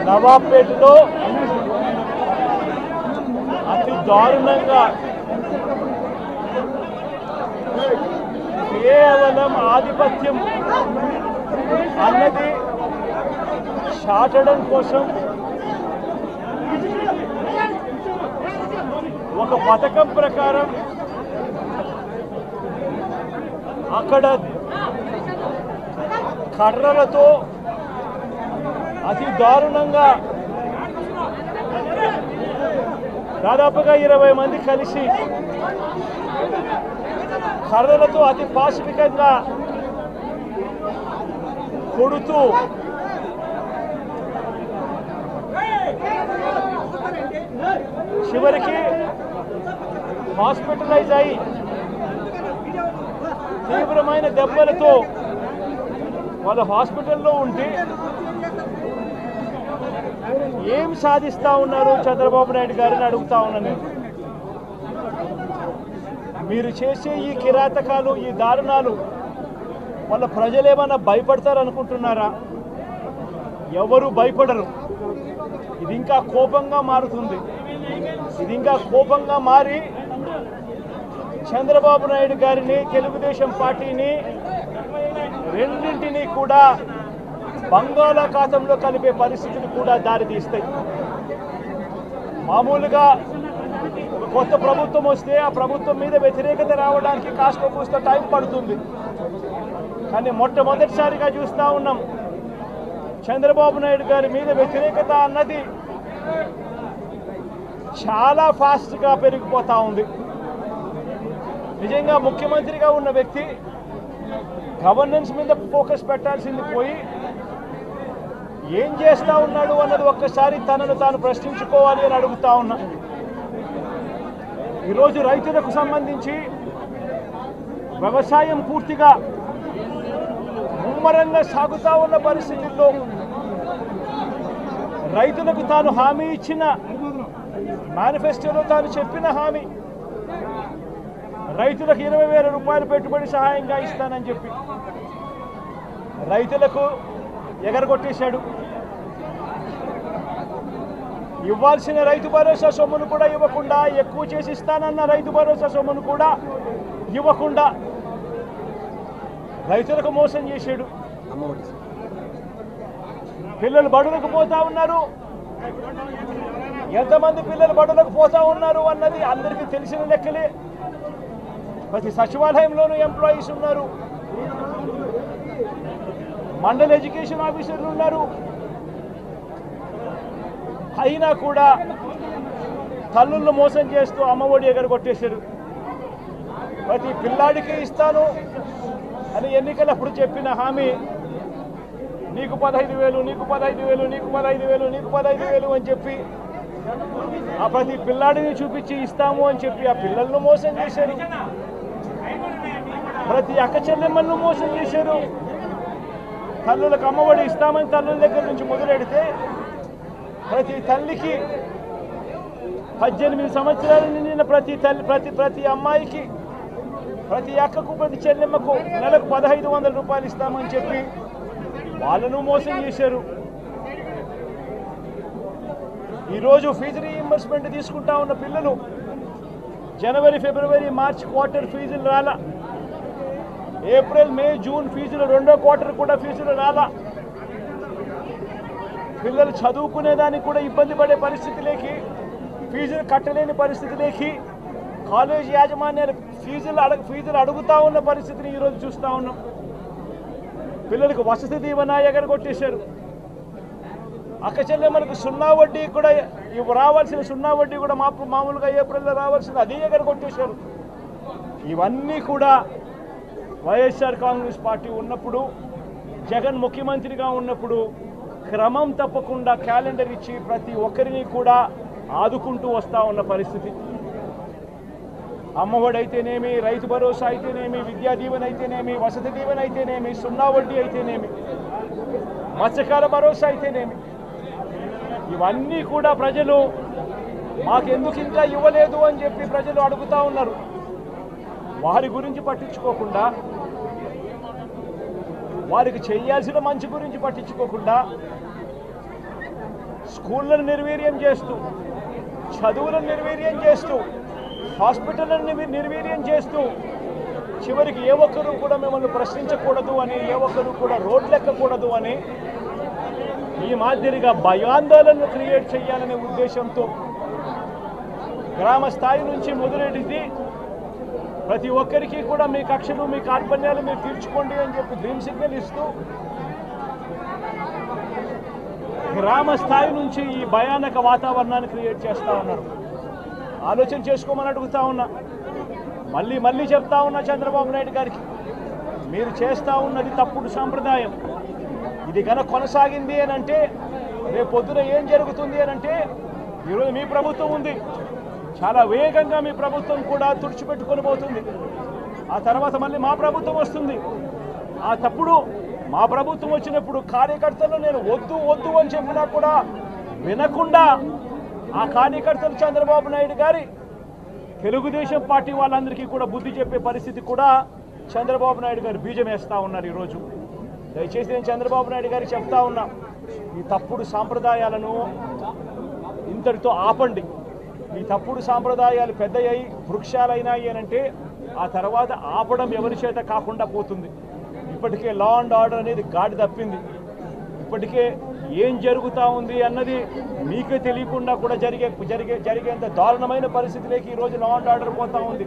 నవాబ్పేటలో అతి దారుణంగా కేవలం ఆధిపత్యం అన్నది చాటడం కోసం ఒక పథకం ప్రకారం అక్కడ కర్రలతో అతి దారుణంగా దాదాపుగా 20 మంది కలిసి కర్రలతో అతి పాశవికంగా కొడుతూ చివరికి హాస్పిటలైజ్ అయి తీవ్రమైన దెబ్బలతో వాళ్ళు హాస్పిటల్లో ఉంటే ఏం సాధిస్తా ఉన్నారు చంద్రబాబు నాయుడు గారిని అడుగుతా ఉన్నాను. మీరు చేసే ఈ కిరాతకాలు, ఈ దారుణాలు వాళ్ళ ప్రజలేమన్నా భయపడతారు అనుకుంటున్నారా? ఎవరు భయపడరు. ఇది ఇంకా కోపంగా మారుతుంది. ఇది ఇంకా కోపంగా మారి చంద్రబాబు నాయుడు గారిని, తెలుగుదేశం పార్టీని రెండింటినీ కూడా బంగాళాఖాతంలో కలిపే పరిస్థితులు కూడా దారితీస్తాయి. మామూలుగా కొత్త ప్రభుత్వం వస్తే ఆ ప్రభుత్వం మీద వ్యతిరేకత రావడానికి కాస్త కూస్త టైం పడుతుంది. కానీ మొట్టమొదటిసారిగా చూస్తూ ఉన్నాం చంద్రబాబు నాయుడు గారి మీద వ్యతిరేకత అన్నది చాలా ఫాస్ట్గా పెరిగిపోతూ ఉంది. నిజంగా ముఖ్యమంత్రిగా ఉన్న వ్యక్తి గవర్నెన్స్ మీద ఫోకస్ పెట్టాల్సింది పోయి ఏం చేస్తూ ఉన్నాడు అన్నది ఒక్కసారి తనను తాను ప్రశ్నించుకోవాలి అని అడుగుతా ఉన్నా. ఈరోజు రైతులకు సంబంధించి వ్యవసాయం పూర్తిగా ముమ్మరంగా సాగుతూ ఉన్న పరిస్థితుల్లో రైతులకు తాను హామీ ఇచ్చిన మేనిఫెస్టోలో తాను చెప్పిన హామీ రైతులకు 20,000 రూపాయలు పెట్టుబడి సహాయంగా ఇస్తానని చెప్పి రైతులకు ఎగరగొట్టేశాడు. ఇవ్వాల్సిన రైతు భరోసా సొమ్మును కూడా ఇవ్వకుండా, ఎక్కువ చేసి ఇస్తానన్న రైతు భరోసా సొమ్మును కూడా ఇవ్వకుండా రైతులకు మోసం చేశాడు. పిల్లలు బడులకు పోతా ఉన్నారు. ఎంతమంది పిల్లలు బడులకు పోతా ఉన్నారు అన్నది అందరికీ తెలిసిన లెక్కలే. ప్రతి సచివాలయంలోనూ ఎంప్లాయీస్ ఉన్నారు, మండల ఎడ్యుకేషన్ ఆఫీసర్లు ఉన్నారు. అయినా కూడా తల్లులను మోసం చేస్తూ అమ్మఒడి ఎగరగొట్టేశారు. ప్రతి పిల్లాడికి ఇస్తాను అని ఎన్నికలప్పుడు చెప్పిన హామీ నీకు 15,000, నీకు 15,000, నీకు 15,000, నీకు 15,000 అని చెప్పి ఆ ప్రతి పిల్లాడిని చూపించి ఇస్తాము అని చెప్పి ఆ పిల్లలను మోసం చేశారు. ప్రతి అక్క చెల్లెమ్మలను మోసం చేశారు. తల్లులకు అమ్మఒడి ఇస్తామని తల్లుల దగ్గర నుంచి మొదలెడితే ప్రతి తల్లికి 18 సంవత్సరాలు నిండిన ప్రతి అమ్మాయికి, ప్రతి అక్కకు, ప్రతి చెల్లెమ్మకు నెలకు 1,500 రూపాయలు ఇస్తామని చెప్పి వాళ్ళను మోసం చేశారు. ఈరోజు ఫీజు రీయింబర్స్మెంట్ తీసుకుంటా ఉన్న పిల్లలు జనవరి, ఫిబ్రవరి, మార్చ్ క్వార్టర్ ఫీజులు రాలా. ఏప్రిల్, మే, జూన్ ఫీజులు, 2వ క్వార్టర్ కూడా ఫీజులు రాలా. పిల్లలు చదువుకునేదానికి కూడా ఇబ్బంది పడే పరిస్థితిలోకి, ఫీజులు కట్టలేని పరిస్థితిలోకి కాలేజీ యాజమాన్యాలు ఫీజులు అడుగుతూ ఉన్న పరిస్థితిని ఈరోజు చూస్తూ ఉన్నాం. పిల్లలకు వసతి దీవెన ఎగరగొట్టేశారు. అక్క చెల్లెమ్మలకు 0 వడ్డీ కూడా రావాల్సిన 0 వడ్డీ కూడా మామూలుగా ఏప్రిల్లో రావాల్సిన అది ఎగరగొట్టేశారు. ఇవన్నీ కూడా వైఎస్ఆర్ కాంగ్రెస్ పార్టీ ఉన్నప్పుడు, జగన్ ముఖ్యమంత్రిగా ఉన్నప్పుడు క్రమం తప్పకుండా క్యాలెండర్ ఇచ్చి ప్రతి ఒక్కరిని కూడా ఆదుకుంటూ వస్తూ ఉన్న పరిస్థితి. అమ్మఒడి అయితేనేమి, రైతు భరోసా అయితేనేమి, విద్యా దీవెన అయితేనేమి, వసతి దీవెన అయితేనేమి, 0 వడ్డీ అయితేనేమి, మత్స్యకార భరోసా అయితేనేమి, ఇవన్నీ కూడా ప్రజలు మాకెందుకు ఇంకా ఇవ్వలేదు అని చెప్పి ప్రజలు అడుగుతూ ఉన్నారు. వారి గురించి పట్టించుకోకుండా, వారికి చేయాల్సిన మంచి గురించి పట్టించుకోకుండా స్కూళ్ళను నిర్వీర్యం చేస్తూ, చదువులను నిర్వీర్యం చేస్తూ, హాస్పిటళ్లను నిర్వీర్యం చేస్తూ, చివరికి ఏ ఒక్కరూ కూడా మిమ్మల్ని ప్రశ్నించకూడదు అని, ఏ ఒక్కరూ కూడా రోడ్లెక్కకూడదు అని ఈ మాదిరిగా భయాందోళనను క్రియేట్ చేయాలనే ఉద్దేశంతో గ్రామ స్థాయి నుంచి మొదలెడితే ప్రతి ఒక్కరికి కూడా మీ కక్షలు, మీ కార్పణ్యాలు మీరు తీర్చుకోండి అని చెప్పి గ్రీన్ సిగ్నల్ ఇస్తూ గ్రామ స్థాయి నుంచి ఈ భయానక వాతావరణాన్ని క్రియేట్ చేస్తూ ఉన్నారు. ఆలోచన చేసుకోమని అడుగుతా ఉన్నా. మళ్ళీ చెప్తా ఉన్నా చంద్రబాబు నాయుడు గారికి, మీరు చేస్తూ ఉన్నది తప్పుడు సాంప్రదాయం. ఇది కనుక కొనసాగింది అని అంటే రేపు పొద్దున ఏం జరుగుతుంది అని అంటే, ఈరోజు మీ ప్రభుత్వం ఉంది, చాలా వేగంగా మీ ప్రభుత్వం కూడా తుడిచిపెట్టుకొని పోతుంది. ఆ తర్వాత మళ్ళీ మా ప్రభుత్వం వస్తుంది. ఆ తప్పుడు మా ప్రభుత్వం వచ్చినప్పుడు కార్యకర్తలు నేను వద్దు అని చెప్పినా కూడా వినకుండా ఆ కార్యకర్తలు చంద్రబాబు నాయుడు గారి తెలుగుదేశం పార్టీ వాళ్ళందరికీ కూడా బుద్ధి చెప్పే పరిస్థితి కూడా చంద్రబాబు నాయుడు గారు బీజం వేస్తూ ఉన్నారు. ఈరోజు దయచేసి నేను చంద్రబాబు నాయుడు గారికి చెప్తా ఉన్నా, ఈ తప్పుడు సాంప్రదాయాలను ఇంతటితో ఆపండి. ఈ తప్పుడు సాంప్రదాయాలు పెద్దయ్యాయి, వృక్షాలైనాయి అని అంటే ఆ తర్వాత ఆపడం ఎవరి చేత కాకుండా పోతుంది. ఇప్పటికే లా అండ్ ఆర్డర్ అనేది గాడి తప్పింది. ఇప్పటికే ఏం జరుగుతూ ఉంది అన్నది మీకే తెలియకుండా కూడా జరిగేంత దారుణమైన పరిస్థితిలోకి ఈరోజు లా అండ్ ఆర్డర్ పోతూ ఉంది.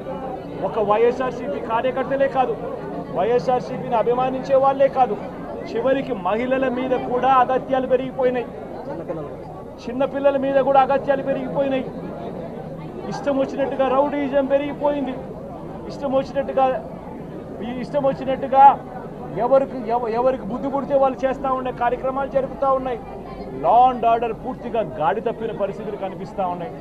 ఒక వైఎస్ఆర్సీపీ కార్యకర్తలే కాదు, వైఎస్ఆర్సీపీని అభిమానించే వాళ్ళే కాదు, చివరికి మహిళల మీద కూడా అగత్యాలు పెరిగిపోయినాయి, చిన్నపిల్లల మీద కూడా అగత్యాలు పెరిగిపోయినాయి. ఇష్టం వచ్చినట్టుగా రౌడీజం పెరిగిపోయింది. ఇష్టం వచ్చినట్టుగా ఎవరికి బుద్ధి పుడితే వాళ్ళు చేస్తూ ఉండే కార్యక్రమాలు జరుగుతూ ఉన్నాయి. లా అండ్ ఆర్డర్ పూర్తిగా గాడి తప్పిన పరిస్థితులు కనిపిస్తూ ఉన్నాయి.